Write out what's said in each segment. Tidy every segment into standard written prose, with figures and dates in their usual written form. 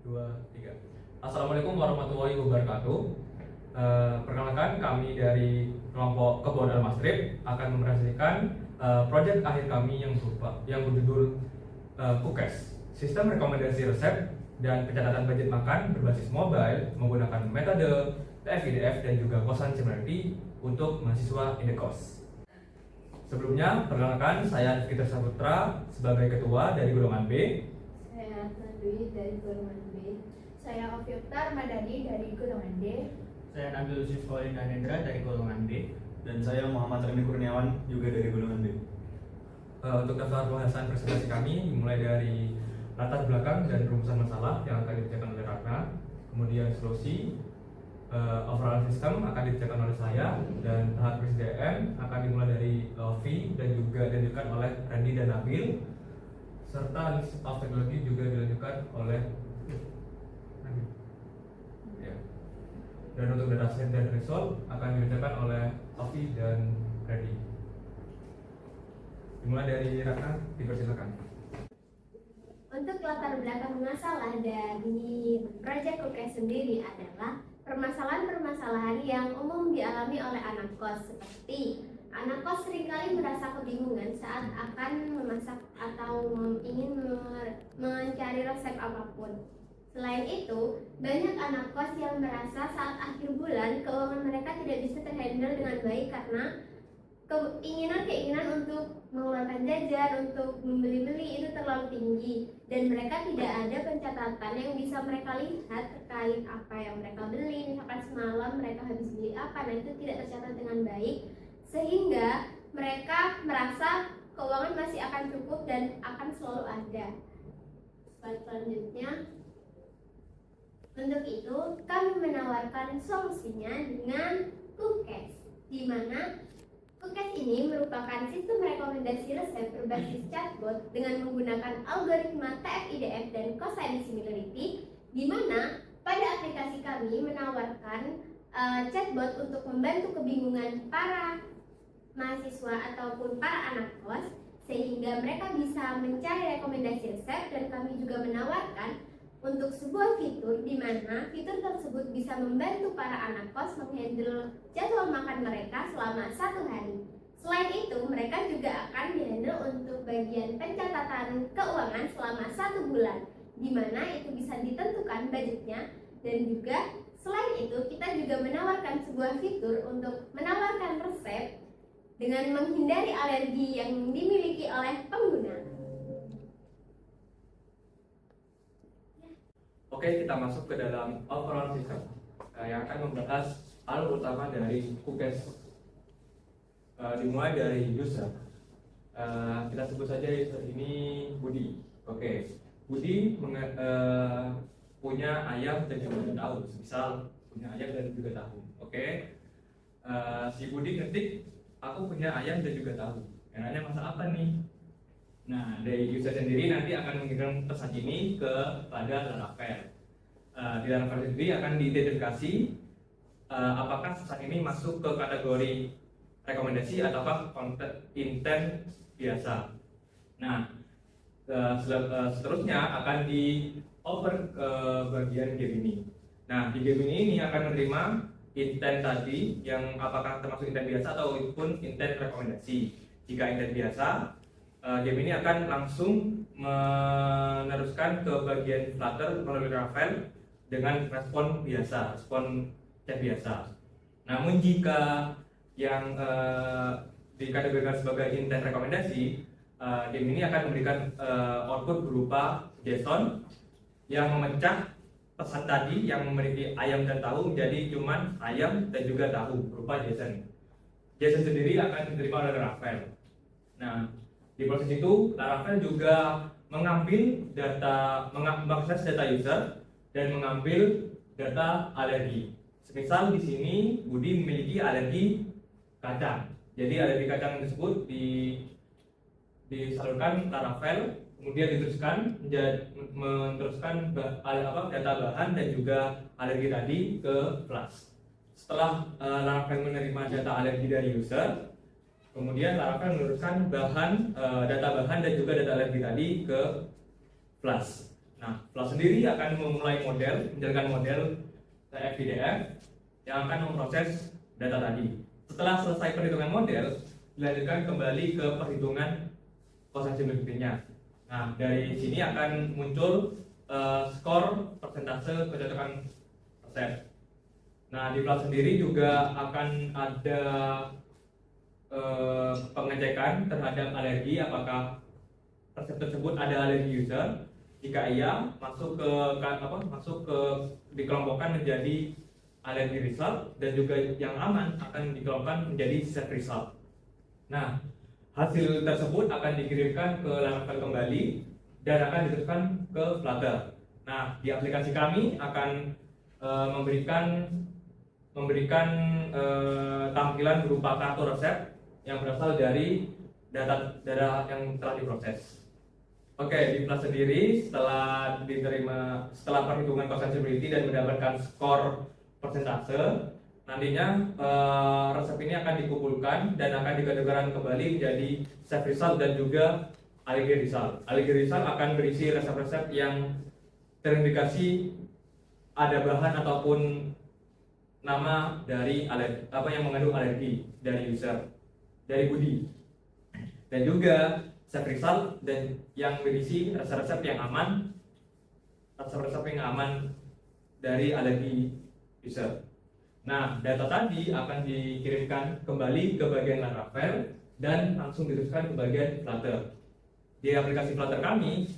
Dua, tiga. Assalamualaikum warahmatullahi wabarakatuh. Perkenalkan, kami dari kelompok Kebon Al-Masrib akan mempresentasikan proyek akhir kami yang berjudul KUKES, Sistem Rekomendasi Resep dan Pencatatan Budget Makan berbasis mobile menggunakan metode TF-IDF dan juga Kosan Similarity untuk mahasiswa Indekos. Sebelumnya, perkenalkan, saya Fikri Saputra sebagai ketua dari golongan B. Saya Nadwi dari golongan B. Saya Oviuktar Madani dari golongan D. Saya Nabil Yusuf Kolin Danendra dari golongan B. Dan saya Muhammad Rani Kurniawan juga dari golongan B. Untuk daftar pembahasan presentasi kami dimulai dari latar belakang dan rumusan masalah yang akan dibacakan oleh Ratna, kemudian solusi, overall system akan dibacakan oleh saya, dan tahap PSDM akan dimulai dari Lofi dan juga dilanjutkan oleh Randy dan Nabil, serta list of teknologi juga dilanjutkan oleh Nabil. Ya. Dan untuk dataset dan result akan dibacakan oleh Lofi dan Randy. Dimulai dari Ratna, dipersilakan. Untuk latar belakang masalah dari proyek KUKES sendiri adalah permasalahan-permasalahan yang umum dialami oleh anak kos, seperti anak kos seringkali merasa kebingungan saat akan memasak atau ingin mencari resep apapun. Selain itu, banyak anak kos yang merasa saat akhir bulan keuangan mereka tidak bisa terhandle dengan baik karena keinginan untuk mengeluarkan jajan, untuk membeli-beli itu terlalu tinggi, dan mereka tidak ada pencatatan yang bisa mereka lihat terkait apa yang mereka beli. Misalkan semalam mereka habis beli apa, nah itu tidak tercatat dengan baik, sehingga mereka merasa keuangan masih akan cukup dan akan selalu ada. Selanjutnya, untuk itu kami menawarkan solusinya dengan KUKES, di mana KUKES ini merupakan sistem rekomendasi resep berbasis chatbot dengan menggunakan algoritma TF-IDF dan Kosan Similarity, di mana pada aplikasi kami menawarkan chatbot untuk membantu kebingungan para mahasiswa ataupun para anak kos, sehingga mereka bisa mencari rekomendasi resep, dan kami juga menawarkan untuk sebuah fitur di mana fitur tersebut bisa membantu para anak kos menghandle jadwal makan mereka selama 1 hari. Selain itu, mereka juga akan dihandle untuk bagian pencatatan keuangan selama 1 bulan, di mana itu bisa ditentukan budgetnya. Dan juga selain itu, kita juga menawarkan sebuah fitur untuk menawarkan resep dengan menghindari alergi yang dimiliki oleh pengguna. Oke, kita masuk ke dalam overall system yang akan membahas alur utama dari KUKES. Dimulai dari user. Kita sebut saja user ini Budi. Oke, Budi punya ayam dan juga tahu. Misal punya ayam dan juga tahu. Oke, si Budi ngetik, aku punya ayam dan juga tahu. Enaknya masak apa nih? Nah, dari user sendiri nanti akan mengirim pesan ini kepada Laravel. Di Laravel sendiri akan diidentifikasi apakah pesan ini masuk ke kategori rekomendasi ataukah konten intent biasa. Nah, seterusnya akan di-over ke bagian game ini. Nah, di game ini akan menerima intent tadi yang apakah termasuk intent biasa ataupun intent rekomendasi. Jika intent biasa, game ini akan langsung meneruskan ke bagian Flutter melalui Laravel dengan respon biasa, respon chat biasa. Namun jika yang dikategorikan sebagai intent rekomendasi, game ini akan memberikan output berupa JSON yang memecah pesan tadi yang memiliki ayam dan tahu menjadi cuman ayam dan juga tahu berupa JSON. JSON sendiri akan diterima oleh Laravel. Nah, di proses itu Laravel juga mengambil data, mengakses data user dan mengambil data alergi. Semisal di sini Budi memiliki alergi kacang. Jadi alergi kacang tersebut disalurkan Laravel, kemudian diteruskan meneruskan data bahan dan juga alergi tadi ke Flask. Setelah Laravel menerima data alergi dari user, kemudian Laravel meneruskan data bahan dan juga data alergi tadi ke Flask. Nah, Flash sendiri akan memulai menjalankan model FIDF yang akan memproses data tadi. Setelah selesai perhitungan model, dilanjutkan kembali ke perhitungan cosability-nya. Nah, dari sini akan muncul skor persentase kecocokan resep. Nah, di Flash sendiri juga akan ada pengecekan terhadap alergi, apakah resep tersebut ada alergi user. Jika iya, masuk ke dikelompokkan menjadi alergi result, dan juga yang aman akan dikelompokkan menjadi safe result. Nah, hasil tersebut akan dikirimkan ke Laravel kembali dan akan diteruskan ke Flutter. Nah, di aplikasi kami akan memberikan tampilan berupa kartu resep yang berasal dari data yang telah diproses. Oke, di Flash sendiri setelah perhitungan cosability dan mendapatkan skor persentase, nantinya resep ini akan dikumpulkan dan akan dikategorikan kembali menjadi safe result dan juga alergi result. Alergi result akan berisi resep-resep yang terindikasi ada bahan ataupun nama dari yang mengandung alergi dari user, dari Budi. Dan juga safe result dan yang berisi resep-resep yang aman dari alergi user. Nah, data tadi akan dikirimkan kembali ke bagian Laravel dan langsung diteruskan ke bagian Flutter. Di aplikasi Flutter kami,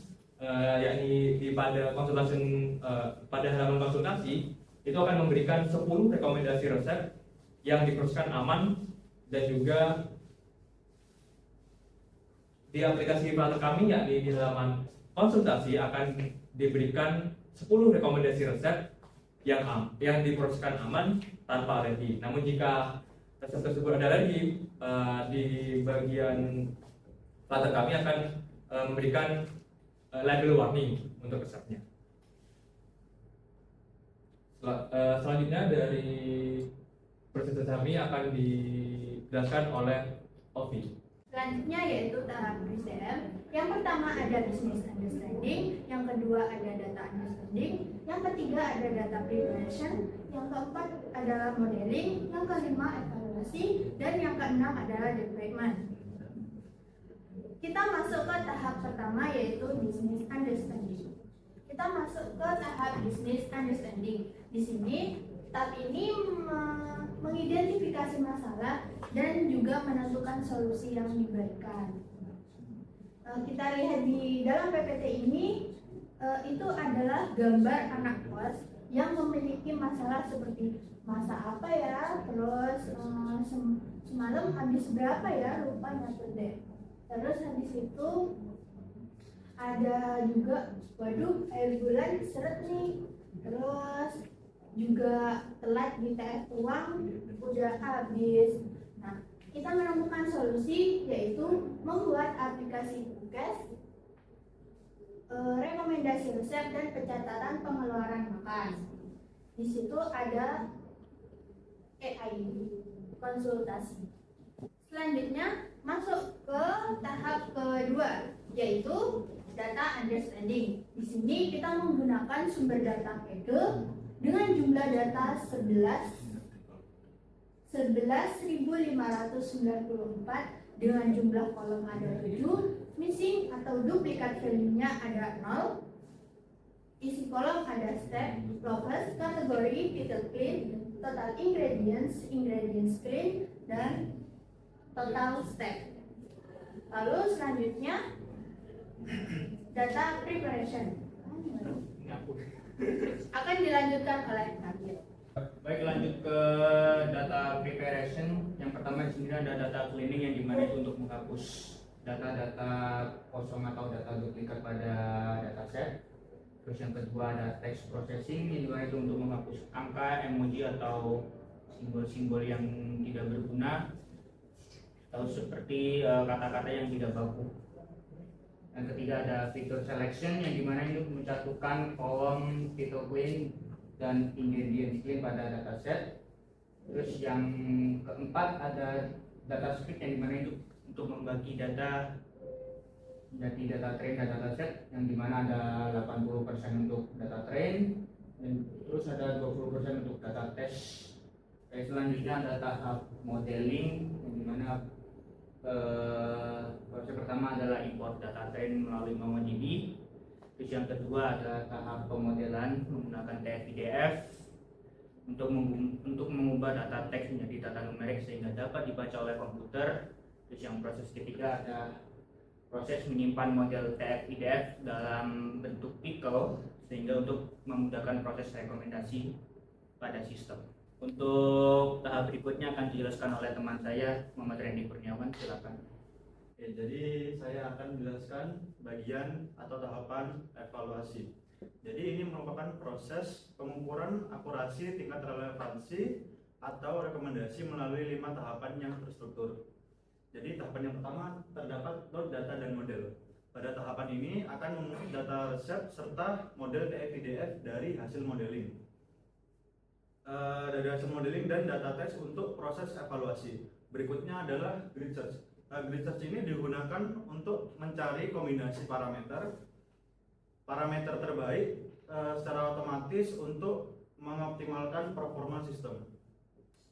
yakni pada halaman konsultasi, itu akan memberikan 10 rekomendasi resep yang diproseskan aman, dan juga di aplikasi Flutter kami, yakni di halaman konsultasi, akan diberikan 10 rekomendasi resep yang diproseskan aman tanpa alergi. Namun jika resep tersebut ada alergi, di bagian Flutter kami akan memberikan label warning untuk resepnya. Selanjutnya dari proses kami akan dijelaskan oleh Ovi. Selanjutnya yaitu tahap BCM. Yang pertama ada business understanding, yang kedua ada data understanding, yang ketiga ada data preparation, yang keempat adalah modeling, yang kelima evaluasi, dan yang keenam adalah deployment. Kita masuk ke tahap pertama yaitu business understanding. Kita masuk ke tahap business understanding. Di sini tahap ini mengidentifikasi masalah dan juga menentukan solusi yang diberikan. Kita lihat di dalam PPT ini, itu adalah gambar anak kos yang memiliki masalah seperti masa apa ya, terus semalam habis berapa ya, lupa nyatet deh. Terus habis itu ada juga, waduh air bulan seret nih, terus juga telat di TF uang udah habis. Nah, kita menemukan solusi yaitu membuat aplikasi QCAS, rekomendasi resep dan pencatatan pengeluaran makan. Di situ ada AI konsultasi. Selanjutnya masuk ke tahap kedua yaitu data understanding. Di sini kita menggunakan sumber data Kaggle dengan jumlah data 11.594 dengan jumlah kolom ada 7, missing atau duplikat value-nya ada 0, isi kolom ada step, locus, kategori, title clean, total ingredients clean, dan total step. Lalu selanjutnya data preparation akan dilanjutkan oleh Nabil. Baik, lanjut ke data preparation. Yang pertama di sini ada data cleaning, yang dimana itu untuk menghapus data-data kosong atau data duplikat pada dataset. Terus yang kedua ada text processing, yang dimana itu untuk menghapus angka, emoji atau simbol-simbol yang tidak berguna, atau seperti kata-kata yang tidak baku. Yang ketiga ada feature selection, yang dimana itu mencantumkan kolom title clean dan ingredients clean pada dataset. Terus yang keempat ada data split, yang dimana itu untuk membagi data jadi data train dan data set, yang dimana ada 80% untuk data train dan terus ada 20% untuk data test. Selanjutnya ada tahap modeling, yang dimana proses pertama adalah import data train melalui MongoDB. Terus yang kedua adalah tahap pemodelan menggunakan TF-IDF untuk mengubah data teks menjadi data numerik sehingga dapat dibaca oleh komputer. Terus yang proses ketiga ada proses menyimpan model TF-IDF dalam bentuk pickle sehingga untuk memudahkan proses rekomendasi pada sistem. Untuk tahap berikutnya akan dijelaskan oleh teman saya, Muhammad Randy Kurniawan. Silakan. Oke, jadi saya akan menjelaskan bagian atau tahapan evaluasi. Jadi ini merupakan proses pengukuran akurasi tingkat relevansi atau rekomendasi melalui 5 tahapan yang terstruktur. Jadi tahapan yang pertama terdapat load data dan model. Pada tahapan ini akan memungut data resep serta model TF-IDF dari hasil modeling. Dari hasil modeling dan data teks untuk proses evaluasi. Berikutnya adalah grid search. Grid search ini digunakan untuk mencari kombinasi parameter terbaik secara otomatis untuk mengoptimalkan performa sistem.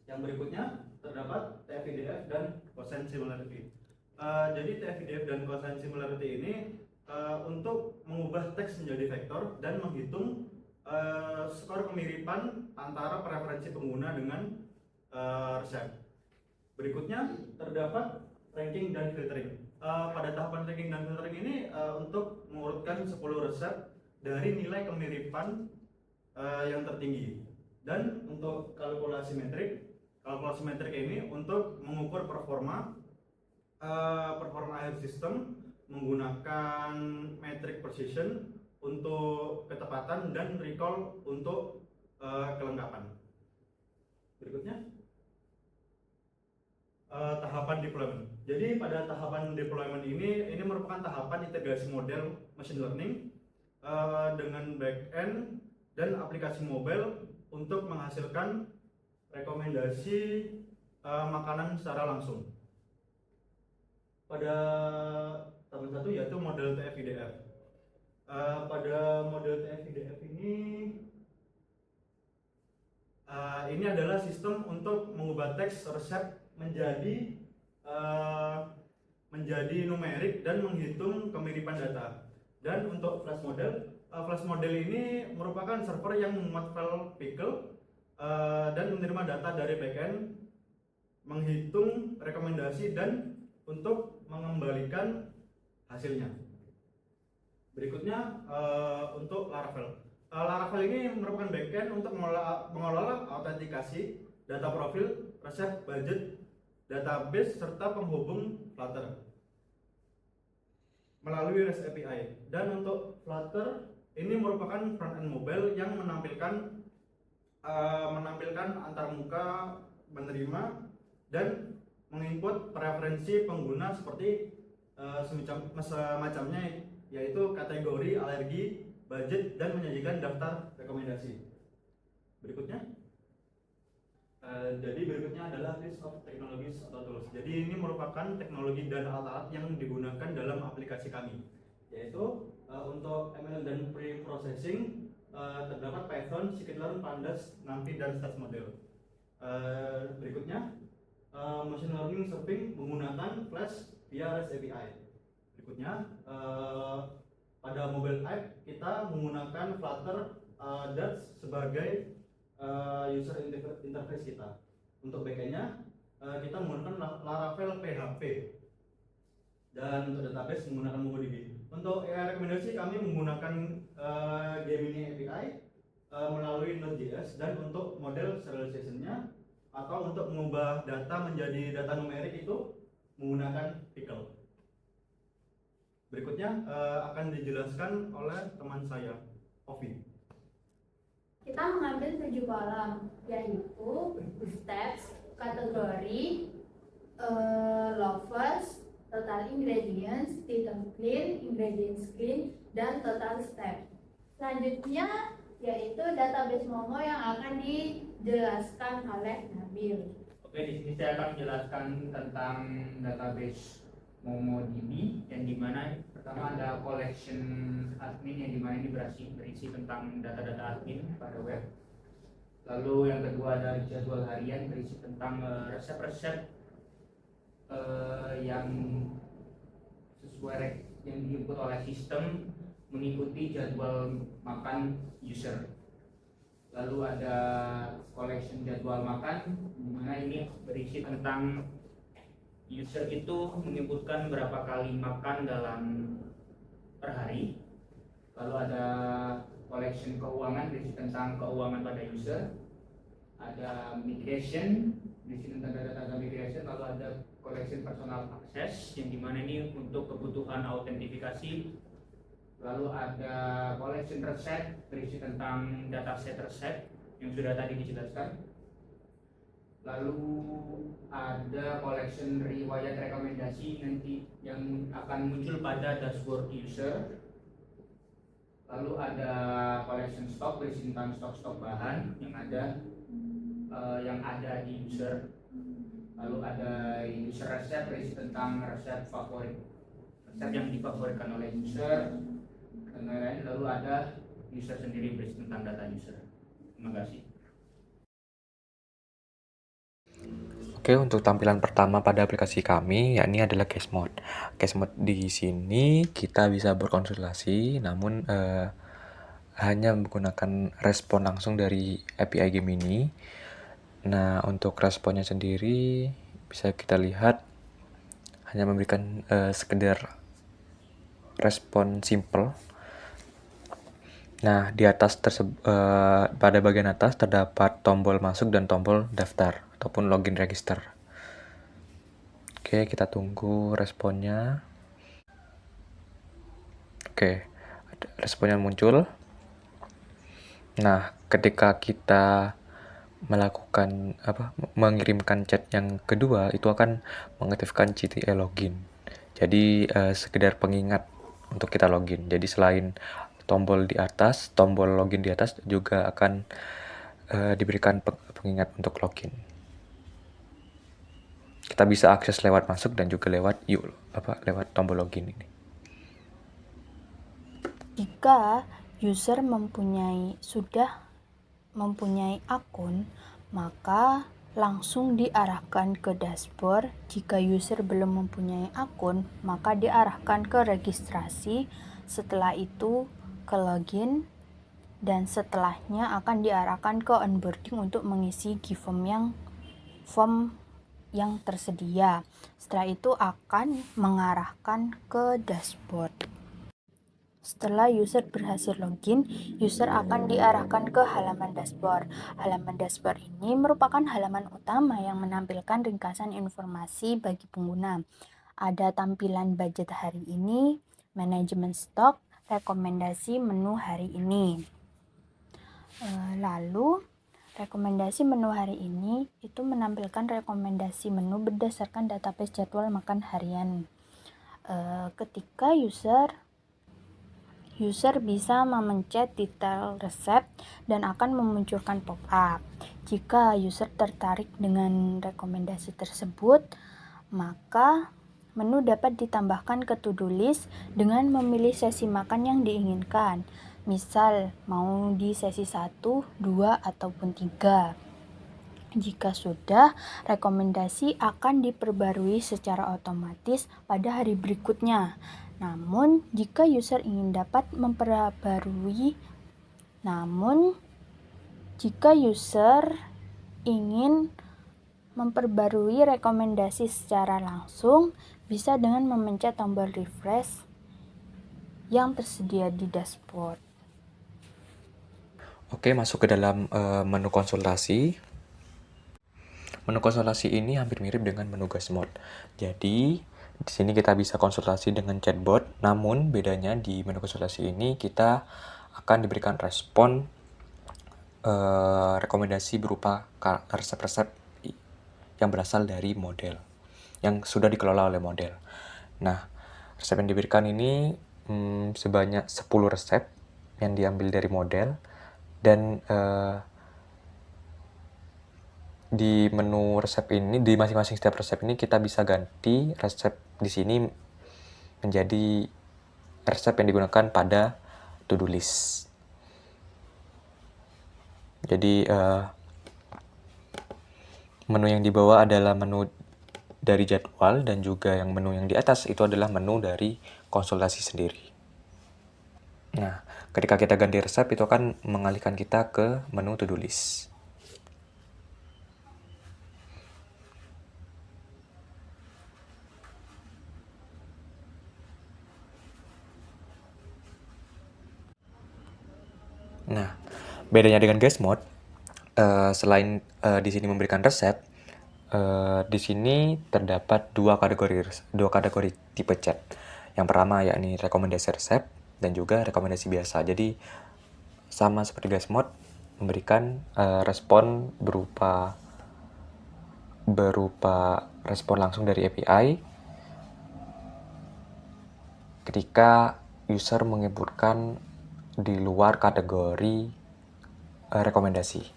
Yang berikutnya terdapat TF-IDF dan quotient similarity. Jadi TF-IDF dan quotient similarity ini untuk mengubah teks menjadi vektor dan menghitung skor kemiripan antara preferensi pengguna dengan resep. Berikutnya terdapat ranking dan filtering. Pada tahapan ranking dan filtering ini untuk mengurutkan 10 resep dari nilai kemiripan yang tertinggi. Dan untuk kalkulasi metrik ini untuk mengukur performa akhir sistem menggunakan metrik precision untuk ketepatan dan recall untuk kelengkapan. Berikutnya tahapan deployment. Jadi pada tahapan deployment ini merupakan tahapan integrasi model machine learning dengan backend dan aplikasi mobile untuk menghasilkan rekomendasi makanan secara langsung. Pada tahap 1 yaitu model TF-IDF. Pada model TF-IDF ini adalah sistem untuk mengubah teks resep menjadi numerik dan menghitung kemiripan data. Dan untuk flash model ini merupakan server yang memuat file pickle dan menerima data dari backend, menghitung rekomendasi dan untuk mengembalikan hasilnya. Berikutnya untuk Laravel. Laravel ini merupakan backend untuk mengelola autentikasi, data profil, resep, budget, database serta penghubung Flutter melalui REST API. Dan untuk Flutter ini merupakan front-end mobile yang menampilkan antarmuka menerima dan menginput preferensi pengguna seperti semacamnya, yaitu kategori, alergi, budget, dan menyajikan daftar rekomendasi. Berikutnya adalah list of technologies atau tools. Jadi ini merupakan teknologi dan alat-alat yang digunakan dalam aplikasi kami, yaitu untuk ML dan pre-processing terdapat Python, scikit-learn, Pandas, NumPy, dan Stats Model. Berikutnya machine learning serving menggunakan Flash via REST API. Berikutnya pada mobile app kita menggunakan Flutter Dart sebagai user interface kita. Untuk backendnya kita menggunakan Laravel PHP, dan untuk database menggunakan MongoDB. Untuk rekomendasi kami menggunakan Gemini API melalui Node.js, dan untuk model serialization-nya atau untuk mengubah data menjadi data numerik itu menggunakan Pickle. Berikutnya akan dijelaskan oleh teman saya, Ovi. Kita mengambil 7 kolom, yaitu steps, kategori, lovers, total ingredients, title clean, ingredients clean, dan total step. Selanjutnya yaitu database Mongo yang akan dijelaskan oleh Nabil. Oke, di sini saya akan menjelaskan tentang database MongoDB, yang dimana Pertama ada collection admin yang dimana ini berisi tentang data-data admin pada web. Lalu yang kedua ada jadwal harian berisi tentang resep-resep yang sesuai yang diinput oleh sistem mengikuti jadwal makan user. Lalu ada collection jadwal makan, di mana ini berisi tentang user itu menginputkan berapa kali makan dalam per hari. Lalu ada collection keuangan berisi tentang keuangan pada user. Ada migration berisi tentang data-data migration. Lalu ada collection personal access yang dimana ini untuk kebutuhan autentifikasi. Lalu ada collection resep berisi tentang dataset resep yang sudah tadi dijelaskan. Lalu ada collection riwayat rekomendasi nanti yang akan muncul pada dashboard user. Lalu ada collection stock berisi tentang stok-stok bahan yang ada di user. Lalu ada user resep berisi tentang resep favorit, resep yang difavoritkan oleh user dan lain-lain. Lalu ada user sendiri berisi tentang data user. Terima kasih. Oke, untuk tampilan pertama pada aplikasi kami yakni adalah case mode. Case mode di sini kita bisa berkonsultasi, namun hanya menggunakan respon langsung dari API Gemini. Nah, untuk responnya sendiri bisa kita lihat hanya memberikan sekedar respon simple. Nah, di atas pada bagian atas terdapat tombol masuk dan tombol daftar ataupun login register. Oke, kita tunggu responnya. Oke, responnya muncul. Nah, ketika kita mengirimkan chat yang kedua, itu akan mengaktifkan GTA login. Jadi sekedar pengingat untuk kita login. Jadi selain tombol di atas, tombol login di atas juga akan diberikan pengingat untuk login. Kita bisa akses lewat masuk dan juga lewat tombol login ini. Jika user sudah mempunyai akun, maka langsung diarahkan ke dashboard. Jika user belum mempunyai akun, maka diarahkan ke registrasi. Setelah itu ke login, dan setelahnya akan diarahkan ke onboarding untuk mengisi form yang tersedia. Setelah itu akan mengarahkan ke dashboard. Setelah user berhasil login, user akan diarahkan ke halaman dashboard. Halaman dashboard ini merupakan halaman utama yang menampilkan ringkasan informasi bagi pengguna. Ada tampilan budget hari ini, manajemen stok, rekomendasi menu hari ini. Lalu, rekomendasi menu hari ini itu menampilkan rekomendasi menu berdasarkan database jadwal makan harian. Ketika user bisa memencet detail resep dan akan memunculkan pop-up. Jika user tertarik dengan rekomendasi tersebut, maka menu dapat ditambahkan ke to-do list dengan memilih sesi makan yang diinginkan. Misal, mau di sesi 1, 2, ataupun 3. Jika sudah, rekomendasi akan diperbarui secara otomatis pada hari berikutnya. Namun, jika user ingin memperbarui rekomendasi secara langsung, bisa dengan memencet tombol refresh yang tersedia di dashboard. Oke, masuk ke dalam menu konsultasi. Menu konsultasi ini hampir mirip dengan menu guest mode. Jadi, di sini kita bisa konsultasi dengan chatbot, namun bedanya di menu konsultasi ini kita akan diberikan respon rekomendasi berupa resep-resep yang berasal dari model, yang sudah dikelola oleh model. Nah, resep yang diberikan ini sebanyak 10 resep yang diambil dari model, dan di menu resep ini, di masing-masing setiap resep ini kita bisa ganti resep di sini menjadi resep yang digunakan pada to-do list. Jadi menu yang di bawah adalah menu dari jadwal, dan juga yang menu yang di atas itu adalah menu dari konsultasi sendiri. Nah, ketika kita ganti resep itu akan mengalihkan kita ke menu to-do list. Nah, bedanya dengan guest mode, selain di sini memberikan resep, di sini terdapat dua kategori tipe chat. Yang pertama yakni rekomendasi resep dan juga rekomendasi biasa. Jadi sama seperti guest mode, memberikan respon berupa respon langsung dari API ketika user menginputkan di luar kategori rekomendasi.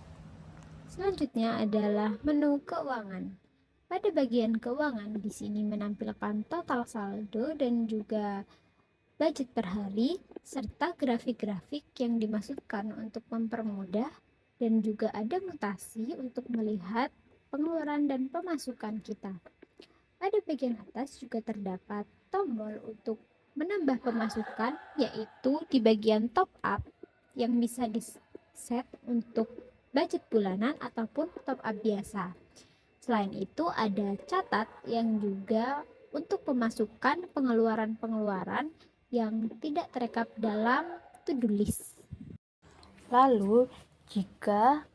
Selanjutnya adalah menu keuangan. Pada bagian keuangan, di sini menampilkan total saldo dan juga budget per hari, serta grafik-grafik yang dimaksudkan untuk mempermudah, dan juga ada mutasi untuk melihat pengeluaran dan pemasukan kita. Pada bagian atas juga terdapat tombol untuk menambah pemasukan, yaitu di bagian top up yang bisa di-set untuk budget bulanan ataupun top up biasa. Selain itu ada catat yang juga untuk pemasukan pengeluaran-pengeluaran yang tidak terekap dalam to-do list. Lalu, jika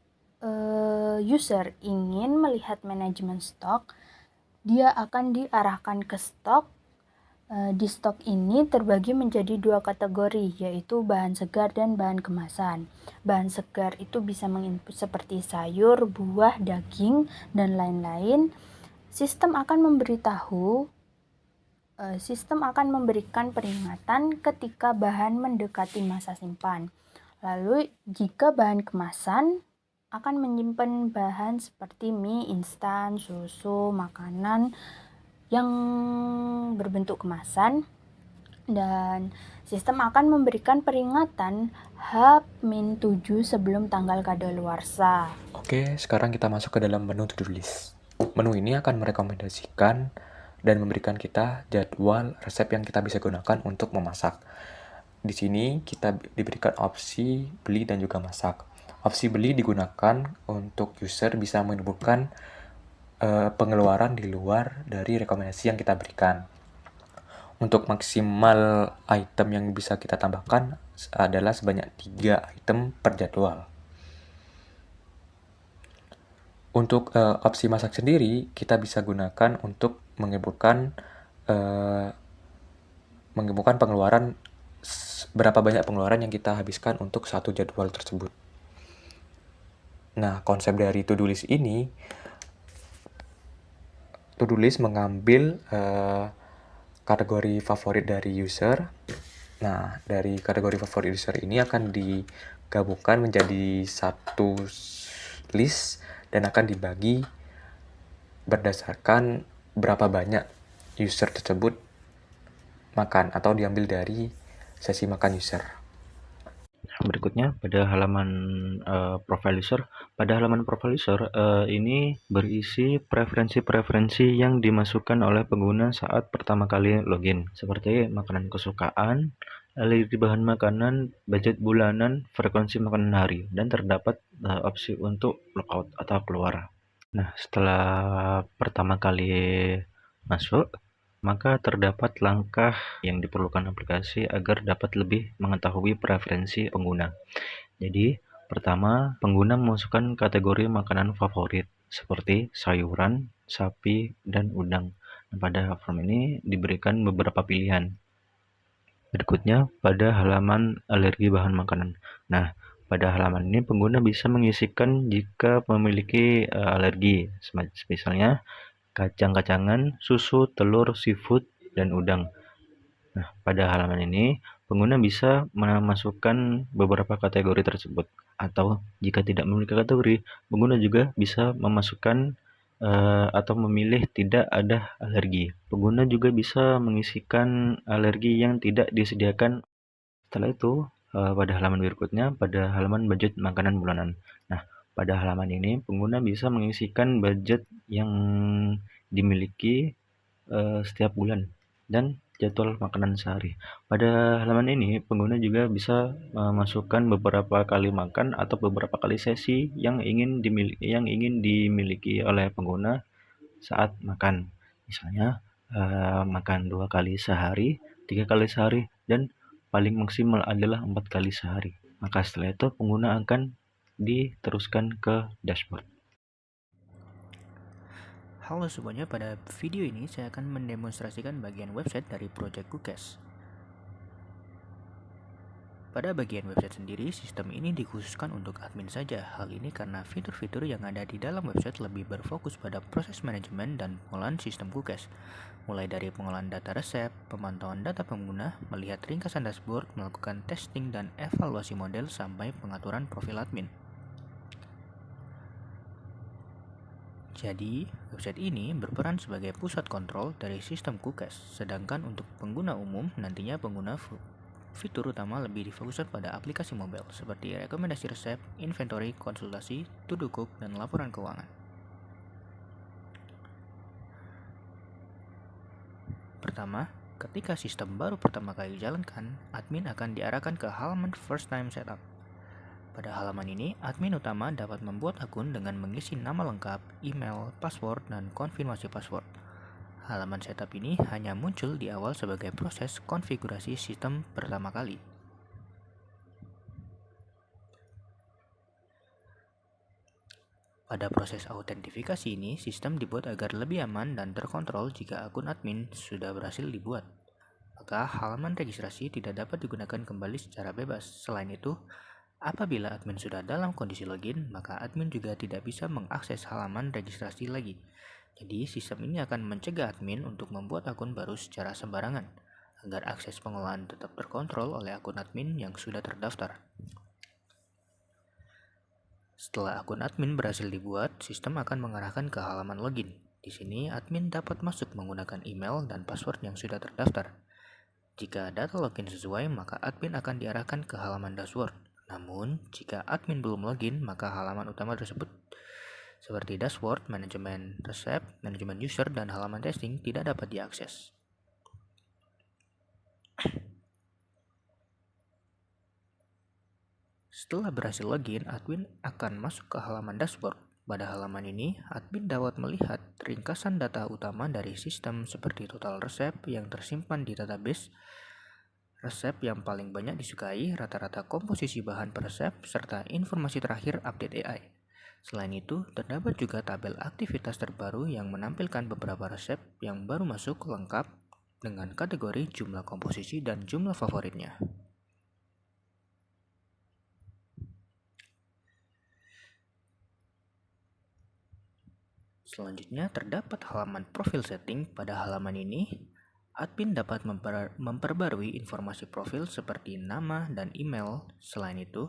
user ingin melihat manajemen stok, dia akan diarahkan ke stok. Di stok ini terbagi menjadi dua kategori, yaitu bahan segar dan bahan kemasan. Bahan segar itu bisa menginput seperti sayur, buah, daging, dan lain-lain. Sistem akan memberikan peringatan ketika bahan mendekati masa simpan. Lalu, jika bahan kemasan akan menyimpan bahan seperti mie instan, susu, makanan yang berbentuk kemasan, dan sistem akan memberikan peringatan H-7 sebelum tanggal kadaluarsa. Oke, sekarang kita masuk ke dalam menu to-do list. Menu ini akan merekomendasikan dan memberikan kita jadwal resep yang kita bisa gunakan untuk memasak. Di sini kita diberikan opsi beli dan juga masak. Opsi beli digunakan untuk user bisa menentukan pengeluaran di luar dari rekomendasi yang kita berikan. Untuk maksimal item yang bisa kita tambahkan adalah sebanyak 3 item per jadwal. Untuk opsi masak sendiri, kita bisa gunakan untuk menginputkan pengeluaran, berapa banyak pengeluaran yang kita habiskan untuk satu jadwal tersebut. Nah, konsep dari to-do list ini, to-do list mengambil kategori favorit dari user. Nah, dari kategori favorit user ini akan digabungkan menjadi satu list dan akan dibagi berdasarkan berapa banyak user tersebut makan atau diambil dari sesi makan user. Berikutnya pada halaman profile user. Pada halaman profile user ini berisi preferensi-preferensi yang dimasukkan oleh pengguna saat pertama kali login, seperti makanan kesukaan, alergi bahan makanan, budget bulanan, frekuensi makanan hari, dan terdapat opsi untuk logout atau keluar. Nah, setelah pertama kali masuk, maka terdapat langkah yang diperlukan aplikasi agar dapat lebih mengetahui preferensi pengguna. Jadi, pertama, pengguna memasukkan kategori makanan favorit seperti sayuran, sapi, dan udang. Nah, pada form ini diberikan beberapa pilihan. Berikutnya, pada halaman alergi bahan makanan. Nah, pada halaman ini pengguna bisa mengisikan jika memiliki alergi, misalnya kacang-kacangan, susu, telur, seafood, dan udang. Nah, pada halaman ini, pengguna bisa memasukkan beberapa kategori tersebut. Atau, jika tidak memiliki kategori, pengguna juga bisa memasukkan atau memilih tidak ada alergi. Pengguna juga bisa mengisikan alergi yang tidak disediakan. Setelah itu, pada halaman berikutnya, pada halaman budget makanan bulanan. Nah, pada halaman ini pengguna bisa mengisikan budget yang dimiliki setiap bulan dan jadwal makanan sehari. Pada halaman ini, pengguna juga bisa memasukkan beberapa kali makan atau beberapa kali sesi yang ingin dimiliki oleh pengguna saat makan. Misalnya, makan 2 kali sehari, 3 kali sehari, dan paling maksimal adalah 4 kali sehari. Maka setelah itu pengguna akan diteruskan ke dashboard. Halo semuanya, pada video ini saya akan mendemonstrasikan bagian website dari Project Kukes. Pada bagian website sendiri, sistem ini dikhususkan untuk admin saja. Hal ini karena fitur-fitur yang ada di dalam website lebih berfokus pada proses manajemen dan pengolahan sistem Kukes. Mulai dari pengolahan data resep, pemantauan data pengguna, melihat ringkasan dashboard, melakukan testing dan evaluasi model, sampai pengaturan profil admin. Jadi, website ini berperan sebagai pusat kontrol dari sistem Kukes, sedangkan untuk pengguna umum, nantinya pengguna fitur utama lebih difokuskan pada aplikasi mobile, seperti rekomendasi resep, inventory, konsultasi, to-do cook, dan laporan keuangan. Pertama, ketika sistem baru pertama kali dijalankan, admin akan diarahkan ke halaman First Time Setup. Pada halaman ini, admin utama dapat membuat akun dengan mengisi nama lengkap, email, password, dan konfirmasi password. Halaman setup ini hanya muncul di awal sebagai proses konfigurasi sistem pertama kali. Pada proses autentifikasi ini, sistem dibuat agar lebih aman dan terkontrol jika akun admin sudah berhasil dibuat. Maka halaman registrasi tidak dapat digunakan kembali secara bebas. Selain itu, apabila admin sudah dalam kondisi login, maka admin juga tidak bisa mengakses halaman registrasi lagi. Jadi, sistem ini akan mencegah admin untuk membuat akun baru secara sembarangan, agar akses pengolahan tetap terkontrol oleh akun admin yang sudah terdaftar. Setelah akun admin berhasil dibuat, sistem akan mengarahkan ke halaman login. Di sini, admin dapat masuk menggunakan email dan password yang sudah terdaftar. Jika data login sesuai, maka admin akan diarahkan ke halaman dashboard. Namun, jika admin belum login, maka halaman utama tersebut seperti dashboard, manajemen resep, manajemen user, dan halaman testing tidak dapat diakses. Setelah berhasil login, admin akan masuk ke halaman dashboard. Pada halaman ini, admin dapat melihat ringkasan data utama dari sistem seperti total resep yang tersimpan di database, resep yang paling banyak disukai, rata-rata komposisi bahan per resep, serta informasi terakhir update AI. Selain itu, terdapat juga tabel aktivitas terbaru yang menampilkan beberapa resep yang baru masuk lengkap dengan kategori jumlah komposisi dan jumlah favoritnya. Selanjutnya, terdapat halaman profil setting. Pada halaman ini, admin dapat memperbarui informasi profil seperti nama dan email. Selain itu,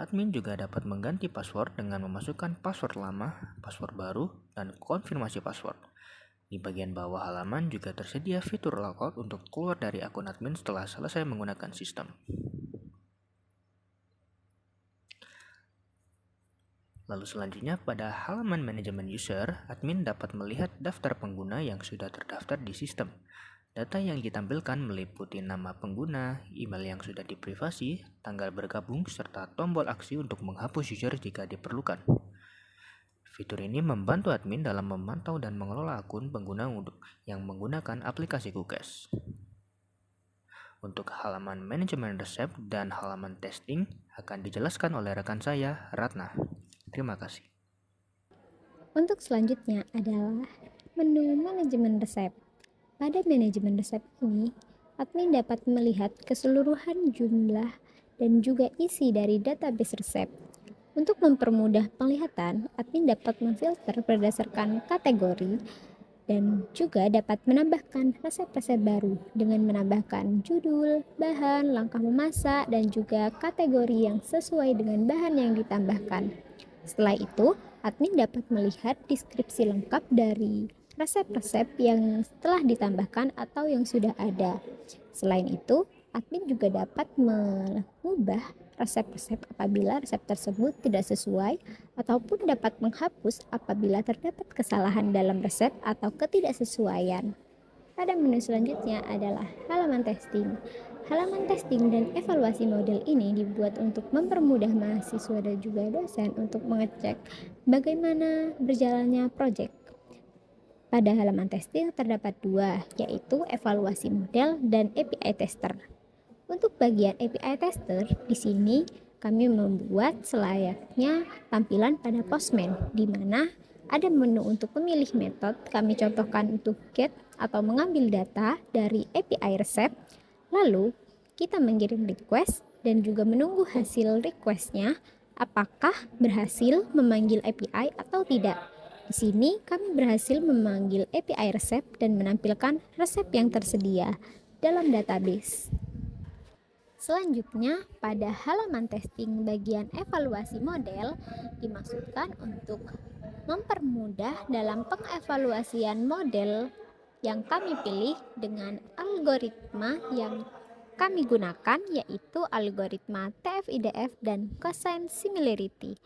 admin juga dapat mengganti password dengan memasukkan password lama, password baru, dan konfirmasi password. Di bagian bawah halaman juga tersedia fitur logout untuk keluar dari akun admin setelah selesai menggunakan sistem. Lalu selanjutnya, pada halaman manajemen user, admin dapat melihat daftar pengguna yang sudah terdaftar di sistem. Data yang ditampilkan meliputi nama pengguna, email yang sudah diprivasi, tanggal bergabung, serta tombol aksi untuk menghapus user jika diperlukan. Fitur ini membantu admin dalam memantau dan mengelola akun pengguna yang menggunakan aplikasi Kukes. Untuk halaman manajemen resep dan halaman testing akan dijelaskan oleh rekan saya, Ratna. Terima kasih. Untuk selanjutnya adalah menu manajemen resep. Pada manajemen resep ini, admin dapat melihat keseluruhan jumlah dan juga isi dari database resep. Untuk mempermudah penglihatan, admin dapat memfilter berdasarkan kategori dan juga dapat menambahkan resep-resep baru dengan menambahkan judul, bahan, langkah memasak, dan juga kategori yang sesuai dengan bahan yang ditambahkan. Setelah itu, admin dapat melihat deskripsi lengkap dari resep-resep yang telah ditambahkan atau yang sudah ada. Selain itu, admin juga dapat mengubah resep-resep apabila resep tersebut tidak sesuai ataupun dapat menghapus apabila terdapat kesalahan dalam resep atau ketidaksesuaian. Pada menu selanjutnya adalah halaman testing. Halaman testing dan evaluasi model ini dibuat untuk mempermudah mahasiswa dan juga dosen untuk mengecek bagaimana berjalannya proyek. Pada halaman testing terdapat dua, yaitu evaluasi model dan API tester. Untuk bagian API tester, di sini kami membuat selayaknya tampilan pada Postman, di mana ada menu untuk memilih metode. Kami contohkan untuk get atau mengambil data dari API resep, lalu kita mengirim request dan juga menunggu hasil requestnya apakah berhasil memanggil API atau tidak. Di sini kami berhasil memanggil API resep dan menampilkan resep yang tersedia dalam database. Selanjutnya, pada halaman testing bagian evaluasi model dimaksudkan untuk mempermudah dalam pengevaluasian model yang kami pilih dengan algoritma yang kami gunakan, yaitu algoritma TF-IDF dan cosine similarity,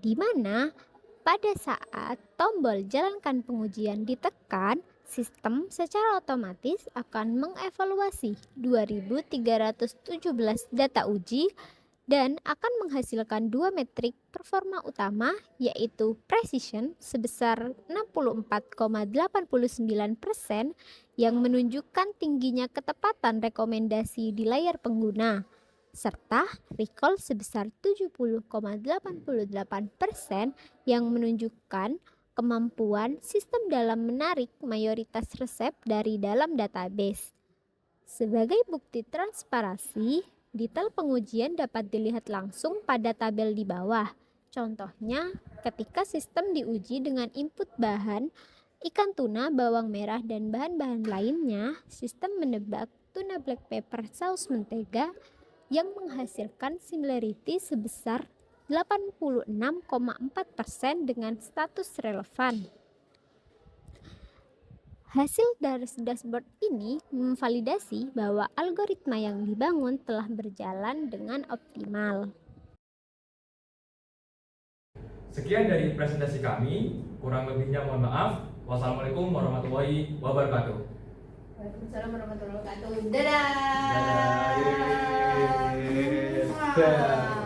di mana pada saat tombol jalankan pengujian ditekan, sistem secara otomatis akan mengevaluasi 2317 data uji dan akan menghasilkan dua metrik performa utama, yaitu precision sebesar 64,89% yang menunjukkan tingginya ketepatan rekomendasi di layar pengguna, serta recall sebesar 70,88% yang menunjukkan kemampuan sistem dalam menarik mayoritas resep dari dalam database. Sebagai bukti transparansi, detail pengujian dapat dilihat langsung pada tabel di bawah. Contohnya, ketika sistem diuji dengan input bahan ikan tuna, bawang merah, dan bahan-bahan lainnya, sistem menebak tuna black pepper saus mentega yang menghasilkan similarity sebesar 86,4% dengan status relevan. Hasil dari dashboard ini memvalidasi bahwa algoritma yang dibangun telah berjalan dengan optimal. Sekian dari presentasi kami, kurang lebihnya mohon maaf. Wassalamualaikum warahmatullahi wabarakatuh. Waalaikumsalam warahmatullahi wabarakatuh. Dadah. Dadah.